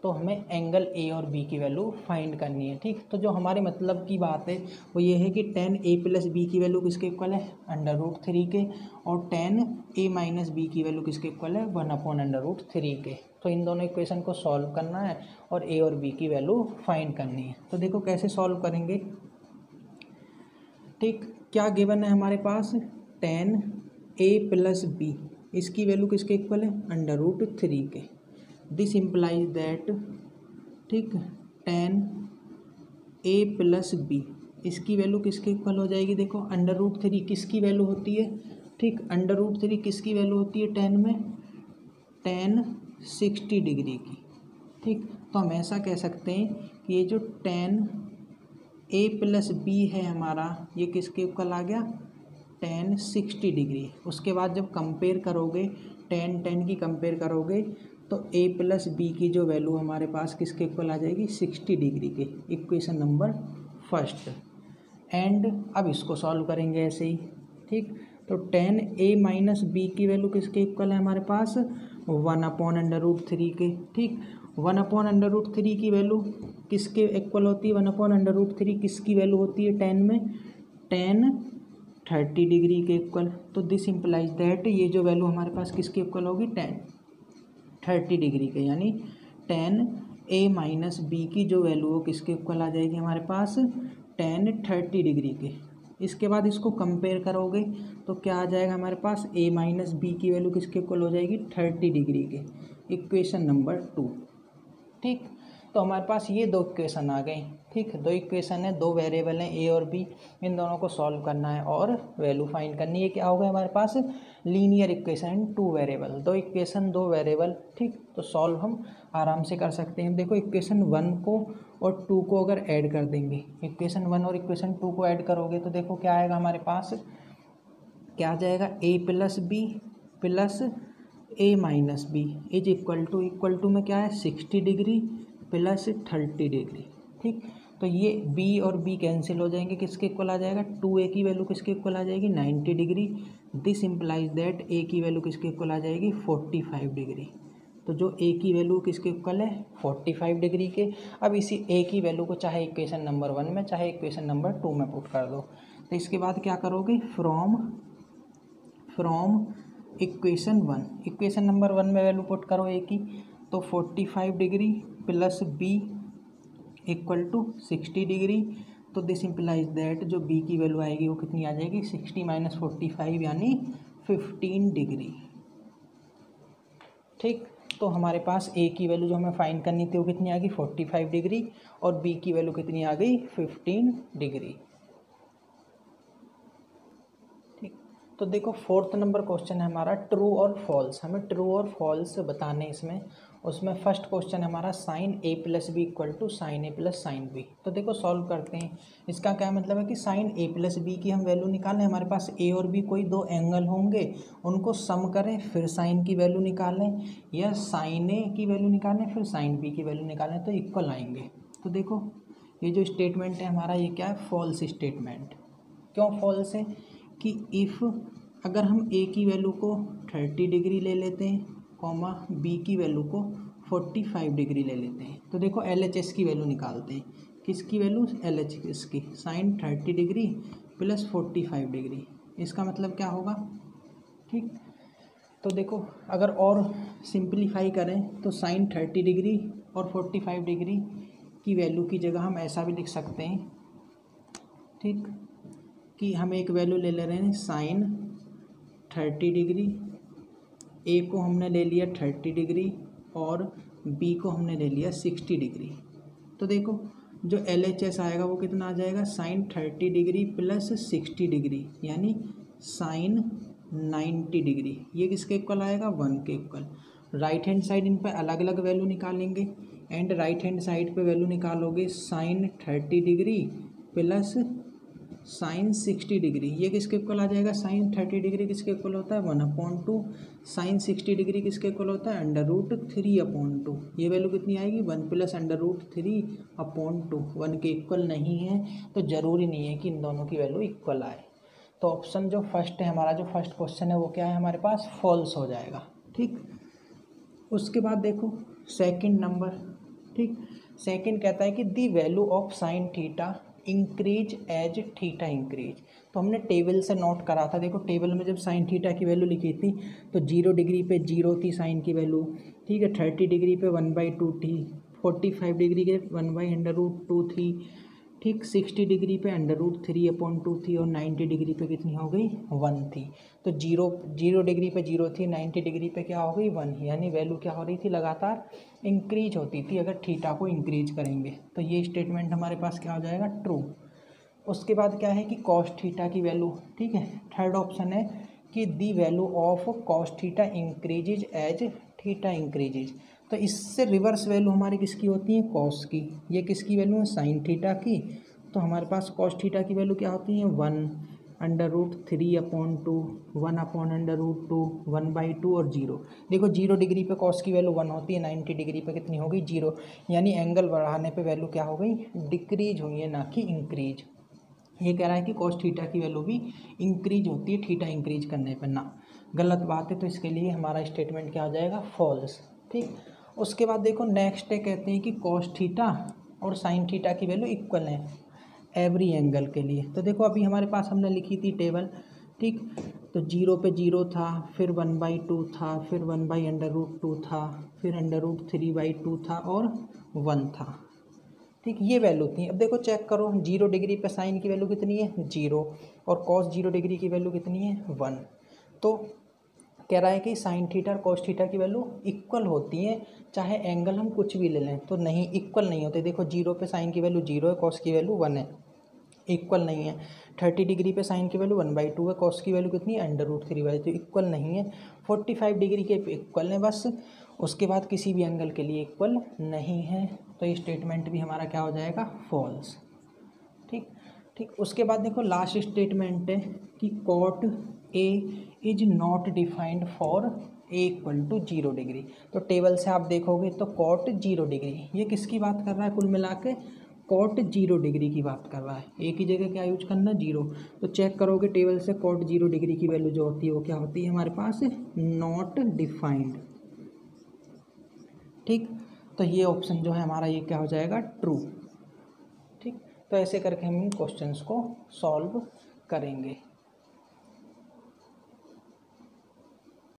तो हमें एंगल a और b की वैल्यू फाइंड करनी है, ठीक। तो जो हमारे मतलब की बात है वो ये है कि tan a प्लस बी की वैल्यू किसके इक्वल है √3 के, और tan a माइनस बी की वैल्यू किसके इक्वल है 1/√3 के। तो इन दोनों इक्वेशन को सॉल्व करना है और a और b की वैल्यू फाइंड करनी है। तो देखो कैसे सॉल्व करेंगे, ठीक। क्या गिवन है हमारे पास tan a प्लस बी, इसकी वैल्यू किसके इक्वल है √3 के। दिस इम्प्लाइज दैट, ठीक, tan a प्लस बी इसकी वैल्यू किसके इक्वल हो जाएगी, देखो √3 किसकी वैल्यू होती है, ठीक, √3 किसकी वैल्यू होती है tan में tan 60 डिग्री की, ठीक। तो हम ऐसा कह सकते हैं कि ये जो tan a प्लस बी है हमारा ये किसके इक्वल आ गया tan 60 डिग्री। उसके बाद जब कंपेयर करोगे tan की कंपेयर करोगे तो a प्लस बी की जो वैल्यू हमारे पास किसके इक्वल आ जाएगी 60 डिग्री के, इक्वेशन नंबर फर्स्ट। एंड अब इसको सॉल्व करेंगे ऐसे ही, ठीक। तो tan a माइनस बी की वैल्यू किसके इक्वल है हमारे पास 1/√3 के, ठीक। 1/√3 की वैल्यू किसके इक्वल होती है 1/√3 किसकी वैल्यू होती है tan में tan 30 डिग्री के इक्वल। तो दिस इम्प्लाइज दैट ये जो वैल्यू हमारे पास किसके इक्वल होगी tan 30 डिग्री के, यानी tan a माइनस बी की जो वैल्यू हो किसके इक्वल आ जाएगी हमारे पास tan 30 डिग्री के। इसके बाद इसको कंपेयर करोगे तो क्या आ जाएगा हमारे पास a माइनस बी की वैल्यू किसके इक्वल हो जाएगी 30 डिग्री के, इक्वेशन नंबर 2, ठीक। तो हमारे पास ये दो इक्वेशन आ गई। ठीक, दो इक्वेशन है, दो वेरिएबल हैं ए और बी, इन दोनों को सॉल्व करना है और वैल्यू फाइंड करनी है। क्या होगा हमारे पास? लीनियर इक्वेशन, टू वेरिएबल, दो इक्वेशन दो वेरिएबल। ठीक, तो सॉल्व हम आराम से कर सकते हैं। देखो इक्वेशन 1 को और 2 को अगर ऐड कर देंगे, इक्वेशन 1 और इक्वेशन 2 को ऐड करोगे तो देखो क्या आएगा हमारे पास, क्या आ जाएगा, A plus B plus A minus B is equal to में क्या है 60 डिग्री प्लस 30 डिग्री। ठीक, तो ये बी और बी कैंसिल हो जाएंगे, किसके इक्वल आ जाएगा, 2a की वैल्यू किसके इक्वल आ जाएगी 90 degree. This implies that a की वैल्यू किसके इक्वल आ जाएगी 45 डिग्री। तो जो a की वैल्यू किसके इक्वल है 45 डिग्री के। अब इसी a की वैल्यू को चाहे इक्वेशन नंबर 1 में चाहे इक्वेशन नंबर 2 में पुट कर दो। तो इसके बाद क्या करोगे, फ्रॉम इक्वेशन नंबर 1 में वैल्यू पुट करो a की, तो 45 degree plus b equal to 60 degree. तो दिस इम्प्लाइज दैट जो b की वैल्यू आएगी वो कितनी आ जाएगी 60 माइनस 45 यानी 15 डिग्री। ठीक, तो हमारे पास a की वैल्यू जो हमें फाइंड करनी थी वो कितनी आ गई 45 डिग्री और b की वैल्यू कितनी आ गई 15 डिग्री। ठीक, तो देखो 4th नंबर क्वेश्चन है हमारा ट्रू और फॉल्स। हमें ट्रू और फॉल्स बताने इसमें, उसमें फर्स्ट क्वेश्चन है हमारा sign A plus B equal to sine A plus sine B. तो देखो सॉल्व करते हैं। इसका क्या मतलब है कि साइन ए प्लस बी की हम वैल्यू निकालें, हमारे पास ए और बी कोई दो एंगल होंगे, उनको सम करें फिर साइन की वैल्यू निकालें, या साइन ए की वैल्यू निकालें फिर साइन बी की वैल्यू निकालें, तो इक्वल आएंगे। तो देखो ये जो स्टेटमेंट है हमारा ये क्या है, फॉल्स स्टेटमेंट। क्यों फॉल्स है कि इफ़ अगर हम ए की वैल्यू को 30 डिग्री ले लेते हैं कॉमा बी की वैल्यू को 45 डिग्री ले लेते हैं, तो देखो LHS की वैल्यू निकालते हैं। किसकी वैल्यू, LHS की, साइन 30 डिग्री प्लस 45 डिग्री। इसका मतलब क्या होगा। ठीक, तो देखो अगर और सिंप्लीफाई करें तो साइन 30 डिग्री और 45 डिग्री की वैल्यू की जगह हम ऐसा भी लिख सकते हैं। ठीक, कि हम एक वैल्यू ले रहे हैं साइन 30 डिग्री, ए को हमने ले लिया 30 डिग्री और बी को हमने ले लिया 60 डिग्री। तो देखो जो LHS आएगा वो कितना आ जाएगा, साइन 30 डिग्री प्लस 60 डिग्री यानी साइन 90 डिग्री। ये किसके इक्वल आएगा 1 के इक्वल। राइट हैंड साइड इन पर अलग अलग वैल्यू निकालेंगे एंड राइट हैंड साइड पे वैल्यू निकालोगे sine 30 degree plus sine 60 degree. ये किसके इक्वल आ जाएगा, साइन 30 डिग्री किसके इक्वल होता है 1/2, साइन 60 डिग्री किसके इक्वल होता है √3/2। ये वैल्यू कितनी आएगी 1 प्लस √3/2। 1 के इक्वल नहीं है तो ज़रूरी नहीं है कि इन दोनों की वैल्यू इक्वल आए। तो ऑप्शन जो फर्स्ट है हमारा, जो फर्स्ट क्वेश्चन है वो क्या है हमारे पास, फॉल्स हो जाएगा। ठीक, उसके बाद देखो सेकंड नंबर। ठीक, सेकंड कहता है कि the value of sin theta increase as theta increase. तो हमने टेबल से नोट करा था। देखो टेबल में जब साइन थीटा की वैल्यू लिखी थी तो 0 डिग्री पे 0 थी साइन की वैल्यू। ठीक है, 30 डिग्री पे 1/2 थी, 45 डिग्री के 1/√2 थी। ठीक, 60 डिग्री पे √3/2 थी और 90 डिग्री पे कितनी हो गई 1 थी। तो 0 डिग्री पे 0 थी, 90 डिग्री पे क्या हो गई 1, यानी वैल्यू क्या हो रही थी लगातार इंक्रीज होती थी अगर थीटा को इंक्रीज करेंगे। तो ये स्टेटमेंट हमारे पास क्या हो जाएगा ट्रू। उसके बाद क्या है कि कॉस थीटा की वैल्यू। ठीक है, थर्ड ऑप्शन है कि the value of cos theta increases as theta increases. तो इससे रिवर्स वैल्यू हमारी किसकी होती है, कॉस की। ये किसकी वैल्यू है, साइन थीटा की। तो हमारे पास कॉस थीटा की वैल्यू क्या होती है 1/√3/2, 1/√2, 1/2 और 0। देखो 0 डिग्री पे कॉस की वैल्यू 1 होती है, 90 डिग्री पे कितनी हो गई 0, यानी एंगल बढ़ाने पे वैल्यू क्या हो गई डिक्रीज हुई है ना कि इंक्रीज। ये कह रहा है कि कॉस थीटा की वैल्यू भी इंक्रीज होती है थीटा इंक्रीज करने पर ना, गलत बात है। तो इसके लिए हमारा स्टेटमेंट क्या हो जाएगा फॉल्स। ठीक, उसके बाद देखो नेक्स्ट है, कहते हैं कि कॉस थीटा और साइन थीटा की वैल्यू इक्वल है एवरी एंगल के लिए। तो देखो अभी हमारे पास हमने लिखी थी टेबल। ठीक, तो 0 पे 0 था, फिर 1/2 था, फिर 1/√2 था, फिर √3/2 था और 1 था। ठीक, ये वैल्यू थी। अब देखो चेक करो 0 डिग्री पे साइन की वैल्यू कितनी है 0 और कॉस 0 डिग्री की वैल्यू कितनी है 1। तो कह रहा है कि साइन थीटा और कॉस थीटा की वैल्यू इक्वल होती है, चाहे एंगल हम कुछ भी ले लें, तो नहीं, इक्वल नहीं होते। देखो 0 पे साइन की वैल्यू 0 है, कॉस की वैल्यू 1 है, इक्वल नहीं है। 30 डिग्री पे साइन की वैल्यू 1/2 है, कॉस की वैल्यू कितनी है, √3/, तो इक्वल नहीं है। 45 डिग्री के इक्वल है बस, उसके बाद किसी भी एंगल के लिए इक्वल नहीं है, तो ये स्टेटमेंट भी हमारा क्या हो जाएगा, फॉल्स। ठीक ठीक। उसके बाद देखो लास्ट स्टेटमेंट है कि cot A is not defined for A equal to 0 degree. तो टेबल से आप देखोगे तो कॉट 0 डिग्री, ये किसकी बात कर रहा है, कुल मिला के कॉट 0 डिग्री की बात कर रहा है। एक ही जगह क्या यूज करना, 0। तो चेक करोगे टेबल से कॉट 0 डिग्री की वैल्यू जो होती है वो क्या होती है हमारे पास, नॉट डिफाइंड। ठीक, तो ये ऑप्शन जो है हमारा ये क्या हो जाएगा, ट्रू। ठीक, तो ऐसे करके हम इन क्वेश्चंस को सॉल्व करेंगे।